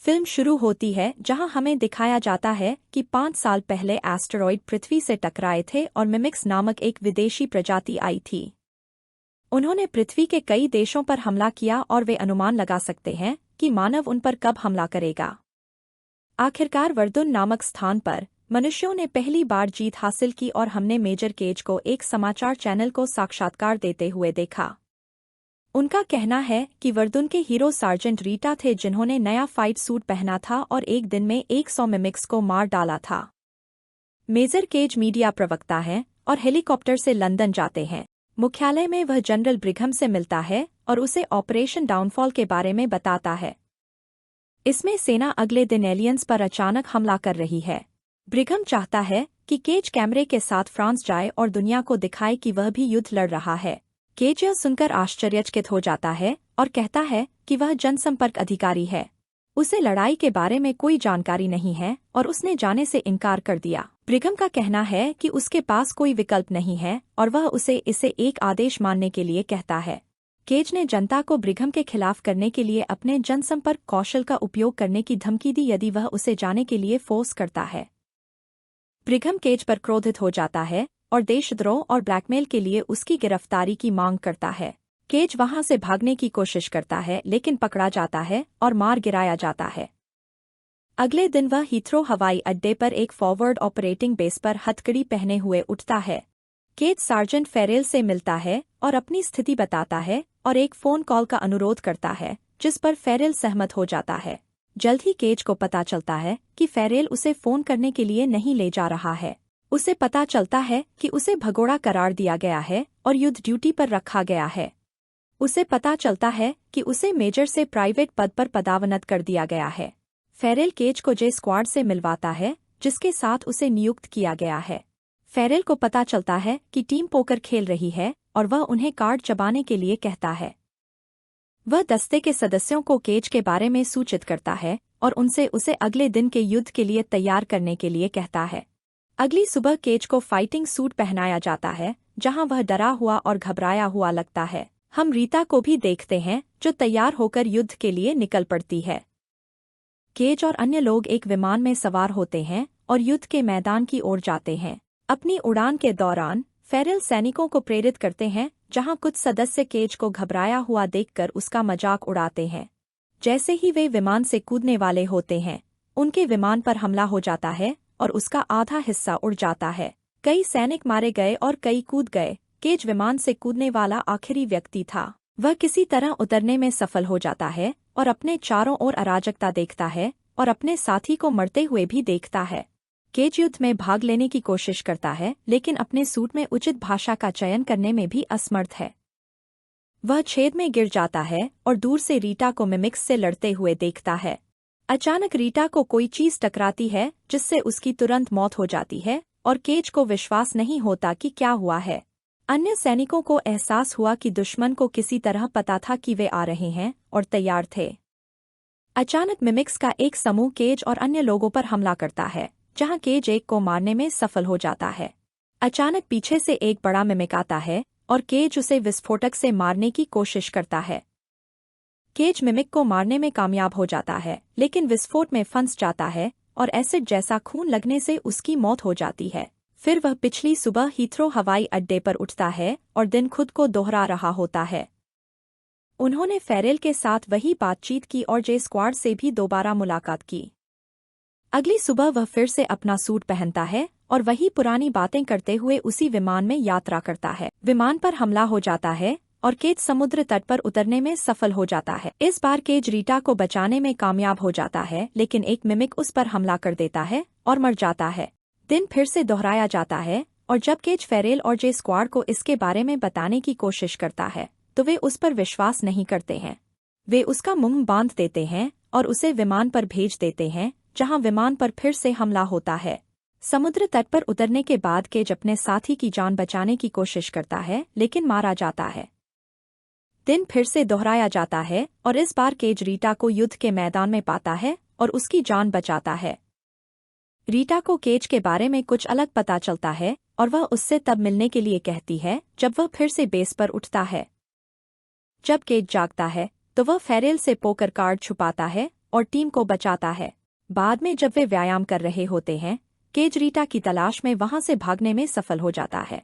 Film शुरू होती है जहां हमें दिखाया जाता है कि 5 साल पहले एस्टेरॉयड पृथ्वी से टकराए थे और मिमिक्स नामक एक विदेशी प्रजाति आई थी। उन्होंने पृथ्वी के कई देशों पर हमला किया और वे अनुमान लगा सकते हैं कि मानव उन पर कब हमला करेगा। आखिरकार वर्दुन नामक स्थान पर मनुष्यों ने पहली बार जीत हासिल की और हमने मेजर केज को एक समाचार चैनल को साक्षात्कार देते हुए देखा। उनका कहना है कि वर्दुन के हीरो सार्जेंट रीटा थे जिन्होंने नया फाइट सूट पहना था और एक दिन में 100 मिमिक्स को मार डाला था। मेजर केज मीडिया प्रवक्ता हैं और हेलीकॉप्टर से लंदन जाते हैं। मुख्यालय में वह जनरल ब्रिघम से मिलता है और उसे ऑपरेशन डाउनफॉल के बारे में बताता है। इसमें सेना अगले दिन एलियंस पर अचानक हमला कर रही है। ब्रिघम चाहता है कि केज कैमरे के साथ फ्रांस जाए और दुनिया को दिखाए कि वह भी युद्ध लड़ रहा है। केज यह सुनकर आश्चर्यचकित हो जाता है और कहता है कि वह जनसंपर्क अधिकारी है। उसे लड़ाई के बारे में कोई जानकारी नहीं है और उसने जाने से इनकार कर दिया। ब्रिघम का कहना है कि उसके पास कोई विकल्प नहीं है और वह इसे एक आदेश मानने के लिए कहता है। केज ने जनता को ब्रिघम के खिलाफ करने के लिए अपने जनसंपर्क कौशल का उपयोग करने की धमकी दी यदि वह उसे जाने के लिए फोर्स करता है। ब्रिघम केज पर क्रोधित हो जाता है और देशद्रोह और ब्लैकमेल के लिए उसकी गिरफ्तारी की मांग करता है। केज वहां से भागने की कोशिश करता है लेकिन पकड़ा जाता है और मार गिराया जाता है। अगले दिन वह हीथ्रो हवाई अड्डे पर एक फॉरवर्ड ऑपरेटिंग बेस पर हथकड़ी पहने हुए उठता है। केज सार्जेंट फेरेल से मिलता है और अपनी स्थिति बताता है और एक फ़ोन कॉल का अनुरोध करता है जिस पर फेरेल सहमत हो जाता है। जल्द ही केज को पता चलता है कि फेरेल उसे फ़ोन करने के लिए नहीं ले जा रहा है। उसे पता चलता है कि उसे भगोड़ा करार दिया गया है और युद्ध ड्यूटी पर रखा गया है। उसे पता चलता है कि उसे मेजर से प्राइवेट पद पर पदावनत कर दिया गया है। फेरेल केज को जे स्क्वाड से मिलवाता है जिसके साथ उसे नियुक्त किया गया है। फेरेल को पता चलता है कि टीम पोकर खेल रही है और वह उन्हें कार्ड चबाने के लिए कहता है। वह दस्ते के सदस्यों को केज के बारे में सूचित करता है और उसे अगले दिन के युद्ध के लिए तैयार करने के लिए कहता है। अगली सुबह केज को फाइटिंग सूट पहनाया जाता है जहां वह डरा हुआ और घबराया हुआ लगता है। हम रीता को भी देखते हैं जो तैयार होकर युद्ध के लिए निकल पड़ती है। केज और अन्य लोग एक विमान में सवार होते हैं और युद्ध के मैदान की ओर जाते हैं। अपनी उड़ान के दौरान फेरेल सैनिकों को प्रेरित करते हैं जहां कुछ सदस्य केज को घबराया हुआ देखकर उसका मजाक उड़ाते हैं। जैसे ही वे विमान से कूदने वाले होते हैं उनके विमान पर हमला हो जाता है और उसका आधा हिस्सा उड़ जाता है। कई सैनिक मारे गए और कई कूद गए। केज विमान से कूदने वाला आखिरी व्यक्ति था। वह किसी तरह उतरने में सफल हो जाता है और अपने चारों ओर अराजकता देखता है और अपने साथी को मरते हुए भी देखता है। केज युद्ध में भाग लेने की कोशिश करता है लेकिन अपने सूट में उचित भाषा का चयन करने में भी असमर्थ है। वह छेद में गिर जाता है और दूर से रीटा को मिमिक्स से लड़ते हुए देखता है। अचानक रीटा को कोई चीज टकराती है जिससे उसकी तुरंत मौत हो जाती है और केज को विश्वास नहीं होता कि क्या हुआ है। अन्य सैनिकों को एहसास हुआ कि दुश्मन को किसी तरह पता था कि वे आ रहे हैं और तैयार थे। अचानक मिमिक्स का एक समूह केज और अन्य लोगों पर हमला करता है जहां केज एक को मारने में सफल हो जाता है। अचानक पीछे से एक बड़ा मिमिक आता है और केज उसे विस्फोटक से मारने की कोशिश करता है। केज मिमिक को मारने में कामयाब हो जाता है लेकिन विस्फोट में फंस जाता है और एसिड जैसा खून लगने से उसकी मौत हो जाती है। फिर वह पिछली सुबह हीथ्रो हवाई अड्डे पर उठता है और दिन खुद को दोहरा रहा होता है। उन्होंने फेरेल के साथ वही बातचीत की और जे स्क्वाड से भी दोबारा मुलाकात की। अगली सुबह वह फिर से अपना सूट पहनता है और वही पुरानी बातें करते हुए उसी विमान में यात्रा करता है। विमान पर हमला हो जाता है और केज समुद्र तट पर उतरने में सफल हो जाता है। इस बार केज रीटा को बचाने में कामयाब हो जाता है लेकिन एक मिमिक उस पर हमला कर देता है और मर जाता है। दिन फिर से दोहराया जाता है और जब केज फेरेल और जे स्क्वाड को इसके बारे में बताने की कोशिश करता है तो वे उस पर विश्वास नहीं करते हैं। वे उसका मुंह बांध देते हैं और उसे विमान पर भेज देते हैं जहां विमान पर फिर से हमला होता है। समुद्र तट पर उतरने के बाद केज अपने साथी की जान बचाने की कोशिश करता है लेकिन मारा जाता है। दिन फिर से दोहराया जाता है और इस बार केज रीटा को युद्ध के मैदान में पाता है और उसकी जान बचाता है। रीटा को केज के बारे में कुछ अलग पता चलता है और वह उससे तब मिलने के लिए कहती है जब वह फिर से बेस पर उठता है। जब केज जागता है तो वह फेरेल से पोकर कार्ड छुपाता है और टीम को बचाता है। बाद में जब वे व्यायाम कर रहे होते हैं, केज रीटा की तलाश में वहां से भागने में सफल हो जाता है।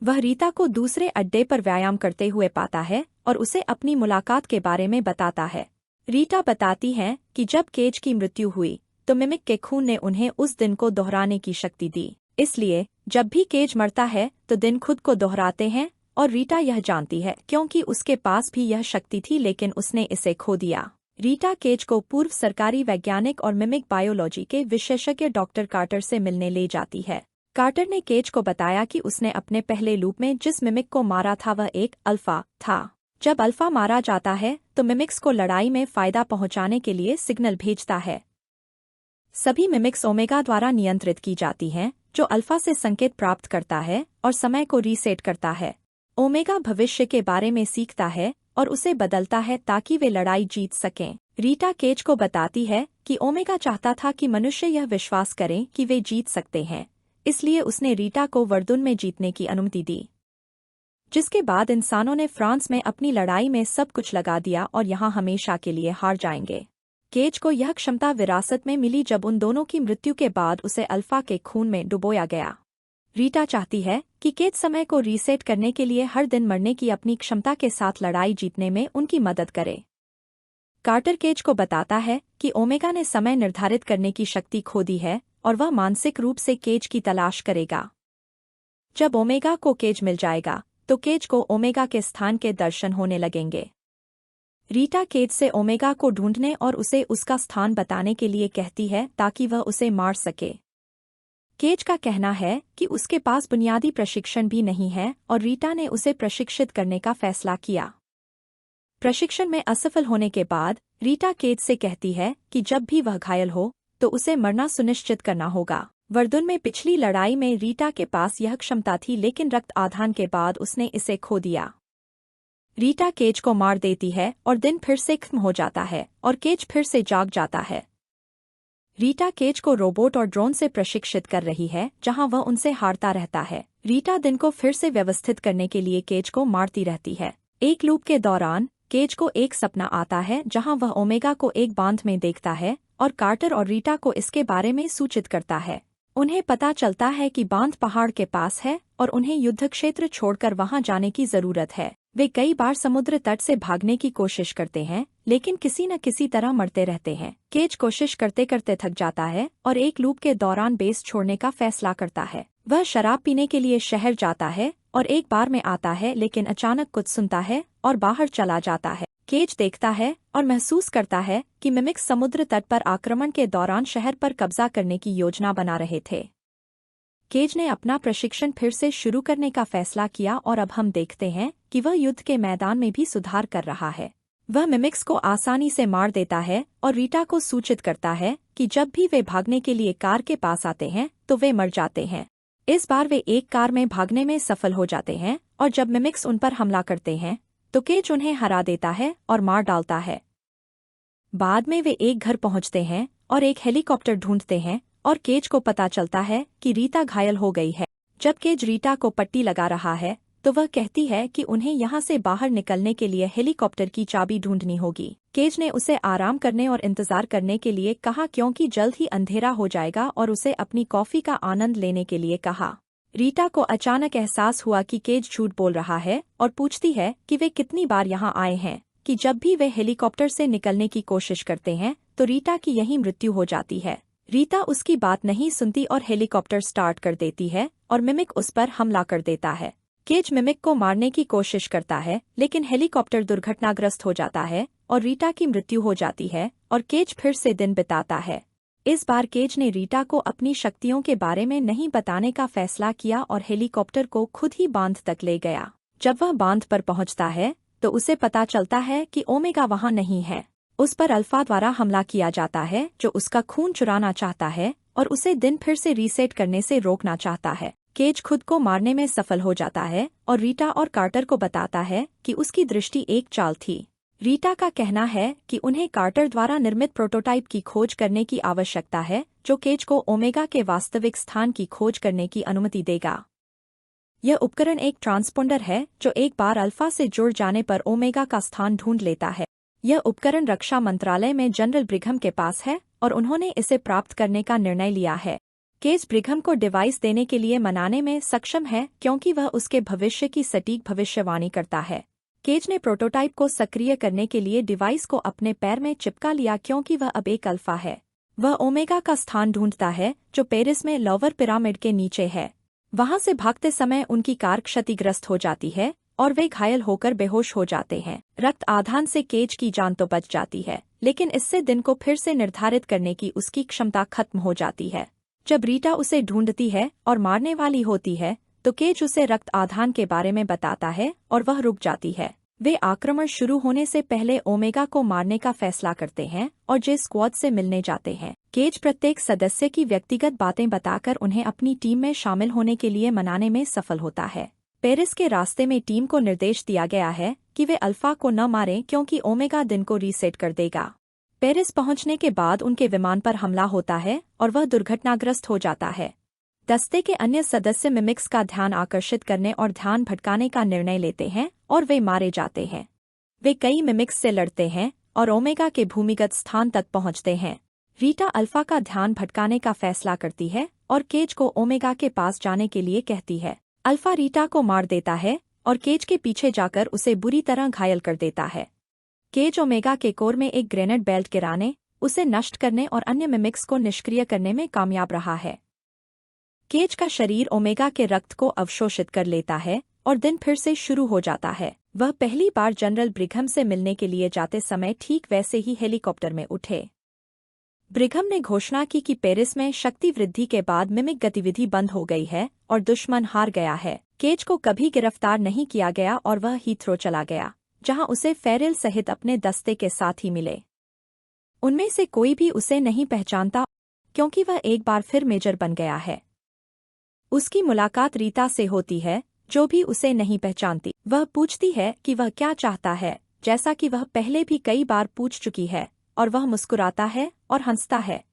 वह रीटा को दूसरे अड्डे पर व्यायाम करते हुए पाता है और उसे अपनी मुलाकात के बारे में बताता है। रीटा बताती है कि जब केज की मृत्यु हुई तो मिमिक के खून ने उन्हें उस दिन को दोहराने की शक्ति दी। इसलिए जब भी केज मरता है तो दिन खुद को दोहराते हैं और रीटा यह जानती है क्योंकि उसके पास भी यह शक्ति थी लेकिन उसने इसे खो दिया। रीटा केज को पूर्व सरकारी वैज्ञानिक और मिमिक बायोलॉजी के विशेषज्ञ डॉक्टर कार्टर से मिलने ले जाती है। कार्टर ने केज को बताया कि उसने अपने पहले लूप में जिस मिमिक को मारा था वह एक अल्फा था। जब अल्फा मारा जाता है तो मिमिक्स को लड़ाई में फायदा पहुंचाने के लिए सिग्नल भेजता है। सभी मिमिक्स ओमेगा द्वारा नियंत्रित की जाती हैं, जो अल्फा से संकेत प्राप्त करता है और समय को रीसेट करता है। ओमेगा भविष्य के बारे में सीखता है और उसे बदलता है ताकि वे लड़ाई जीत सकें। रीटा केज को बताती है कि ओमेगा चाहता था कि मनुष्य यह विश्वास करें कि वे जीत सकते हैं, इसलिए उसने रीटा को वर्दुन में जीतने की अनुमति दी। जिसके बाद इंसानों ने फ्रांस में अपनी लड़ाई में सब कुछ लगा दिया और यहाँ हमेशा के लिए हार जाएंगे। केज को यह क्षमता विरासत में मिली जब उन दोनों की मृत्यु के बाद उसे अल्फा के खून में डुबोया गया। रीटा चाहती है कि केज समय को रीसेट करने के लिए हर दिन मरने की अपनी क्षमता के साथ लड़ाई जीतने में उनकी मदद करे। कार्टर केज को बताता है कि ओमेगा ने समय निर्धारित करने की शक्ति खो दी है और वह मानसिक रूप से केज की तलाश करेगा। जब ओमेगा को केज मिल जाएगा तो केज को ओमेगा के स्थान के दर्शन होने लगेंगे। रीटा केज से ओमेगा को ढूंढने और उसे उसका स्थान बताने के लिए कहती है ताकि वह उसे मार सके। केज का कहना है कि उसके पास बुनियादी प्रशिक्षण भी नहीं है और रीटा ने उसे प्रशिक्षित करने का फैसला किया। प्रशिक्षण में असफल होने के बाद रीटा केज से कहती है कि जब भी वह घायल हो तो उसे मरना सुनिश्चित करना होगा। वर्दुन में पिछली लड़ाई में रीटा के पास यह क्षमता थी लेकिन रक्त आधान के बाद उसने इसे खो दिया। रीटा केज को मार देती है और दिन फिर से खत्म हो जाता है और केज फिर से जाग जाता है। रीटा केज को रोबोट और ड्रोन से प्रशिक्षित कर रही है जहां वह उनसे हारता रहता है। रीटा दिन को फिर से व्यवस्थित करने के लिए केज को मारती रहती है। एक लूप के दौरान केज को एक सपना आता है जहां वह ओमेगा को एक बांध में देखता है और कार्टर और रीटा को इसके बारे में सूचित करता है। उन्हें पता चलता है कि बांध पहाड़ के पास है और उन्हें युद्ध क्षेत्र छोड़कर वहां जाने की जरूरत है। वे कई बार समुद्र तट से भागने की कोशिश करते हैं लेकिन किसी न किसी तरह मरते रहते हैं। केज कोशिश करते करते थक जाता है और एक लूप के दौरान बेस छोड़ने का फैसला करता है। वह शराब पीने के लिए शहर जाता है और एक बार में आता है लेकिन अचानक कुछ सुनता है और बाहर चला जाता है। केज देखता है और महसूस करता है कि मिमिक्स समुद्र तट पर आक्रमण के दौरान शहर पर कब्जा करने की योजना बना रहे थे। केज ने अपना प्रशिक्षण फिर से शुरू करने का फैसला किया और अब हम देखते हैं कि वह युद्ध के मैदान में भी सुधार कर रहा है। वह मिमिक्स को आसानी से मार देता है और रीटा को सूचित करता है कि जब भी वे भागने के लिए कार के पास आते हैं तो वे मर जाते हैं। इस बार वे एक कार में भागने में सफल हो जाते हैं और जब मिमिक्स उन पर हमला करते हैं तो केज उन्हें हरा देता है और मार डालता है। बाद में वे एक घर पहुंचते हैं और एक हेलीकॉप्टर ढूंढते हैं और केज को पता चलता है कि रीटा घायल हो गई है। जब केज रीटा को पट्टी लगा रहा है तो वह कहती है कि उन्हें यहाँ से बाहर निकलने के लिए हेलीकॉप्टर की चाबी ढूंढनी होगी। केज ने उसे आराम करने और इंतजार करने के लिए कहा क्योंकि जल्द ही अंधेरा हो जाएगा और उसे अपनी कॉफी का आनंद लेने के लिए कहा। रीटा को अचानक एहसास हुआ कि केज झूठ बोल रहा है और पूछती है कि वे कितनी बार यहाँ आए हैं कि जब भी वे हेलीकॉप्टर से निकलने की कोशिश करते हैं तो रीटा की यहीं मृत्यु हो जाती है। रीटा उसकी बात नहीं सुनती और हेलीकॉप्टर स्टार्ट कर देती है और मिमिक उस पर हमला कर देता है। केज मिमिक को मारने की कोशिश करता है लेकिन हेलीकॉप्टर दुर्घटनाग्रस्त हो जाता है और रीटा की मृत्यु हो जाती है और केज फिर से दिन बिताता है। इस बार केज ने रीटा को अपनी शक्तियों के बारे में नहीं बताने का फैसला किया और हेलीकॉप्टर को खुद ही बांध तक ले गया। जब वह बांध पर पहुंचता है तो उसे पता चलता है कि ओमेगा वहां नहीं है। उस पर अल्फा द्वारा हमला किया जाता है जो उसका खून चुराना चाहता है और उसे दिन फिर से रीसेट करने से रोकना चाहता है। केज खुद को मारने में सफल हो जाता है और रीटा और कार्टर को बताता है कि उसकी दृष्टि एक चाल थी। रीटा का कहना है कि उन्हें कार्टर द्वारा निर्मित प्रोटोटाइप की खोज करने की आवश्यकता है जो केज को ओमेगा के वास्तविक स्थान की खोज करने की अनुमति देगा। यह उपकरण एक ट्रांसपोंडर है जो एक बार अल्फा से जुड़ जाने पर ओमेगा का स्थान ढूंढ लेता है। यह उपकरण रक्षा मंत्रालय में जनरल ब्रिघम के पास है और उन्होंने इसे प्राप्त करने का निर्णय लिया है। केज ब्रिघम को डिवाइस देने के लिए मनाने में सक्षम है क्योंकि वह उसके भविष्य की सटीक भविष्यवाणी करता है। केज ने प्रोटोटाइप को सक्रिय करने के लिए डिवाइस को अपने पैर में चिपका लिया क्योंकि वह अब एक अल्फा है। वह ओमेगा का स्थान ढूंढता है जो पेरिस में लोअर पिरामिड के नीचे है। वहां से भागते समय उनकी कार क्षतिग्रस्त हो जाती है और वे घायल होकर बेहोश हो जाते हैं। रक्त आधान से केज की जान तो बच जाती है, लेकिन इससे दिन को फिर से निर्धारित करने की उसकी क्षमता खत्म हो जाती है। जब रीटा उसे ढूंढती है और मारने वाली होती है तो केज उसे रक्त आधान के बारे में बताता है और वह रुक जाती है। वे आक्रमण शुरू होने से पहले ओमेगा को मारने का फैसला करते हैं और जे स्क्वाड से मिलने जाते हैं। केज प्रत्येक सदस्य की व्यक्तिगत बातें बताकर उन्हें अपनी टीम में शामिल होने के लिए मनाने में सफल होता है। पेरिस के रास्ते में टीम को निर्देश दिया गया है कि वे अल्फा को न मारें क्योंकि ओमेगा दिन को रीसेट कर देगा। पेरिस पहुंचने के बाद उनके विमान पर हमला होता है और वह दुर्घटनाग्रस्त हो जाता है। दस्ते के अन्य सदस्य मिमिक्स का ध्यान आकर्षित करने और ध्यान भटकाने का निर्णय लेते हैं और वे मारे जाते हैं। वे कई मिमिक्स से लड़ते हैं और ओमेगा के भूमिगत स्थान तक पहुंचते हैं। रीटा अल्फा का ध्यान भटकाने का फैसला करती है और केज को ओमेगा के पास जाने के लिए कहती है। अल्फा रीटा को मार देता है और केज के पीछे जाकर उसे बुरी तरह घायल कर देता है। केज ओमेगा के कोर में एक ग्रेनेड बेल्ट गिराने, उसे नष्ट करने और अन्य मिमिक्स को निष्क्रिय करने में कामयाब रहा है। केज का शरीर ओमेगा के रक्त को अवशोषित कर लेता है और दिन फिर से शुरू हो जाता है। वह पहली बार जनरल ब्रिघम से मिलने के लिए जाते समय ठीक वैसे ही हेलीकॉप्टर में उठे। ब्रिघम ने घोषणा की कि पेरिस में शक्ति वृद्धि के बाद मिमिक गतिविधि बंद हो गई है और दुश्मन हार गया है। केज को कभी गिरफ्तार नहीं किया गया और वह हीथ्रो चला गया, जहां उसे फेरेल सहित अपने दस्ते के साथ ही मिले। उनमें से कोई भी उसे नहीं पहचानता क्योंकि वह एक बार फिर मेजर बन गया है। उसकी मुलाकात रीता से होती है, जो भी उसे नहीं पहचानती। वह पूछती है कि वह क्या चाहता है, जैसा कि वह पहले भी कई बार पूछ चुकी है, और वह मुस्कुराता है और हंसता है।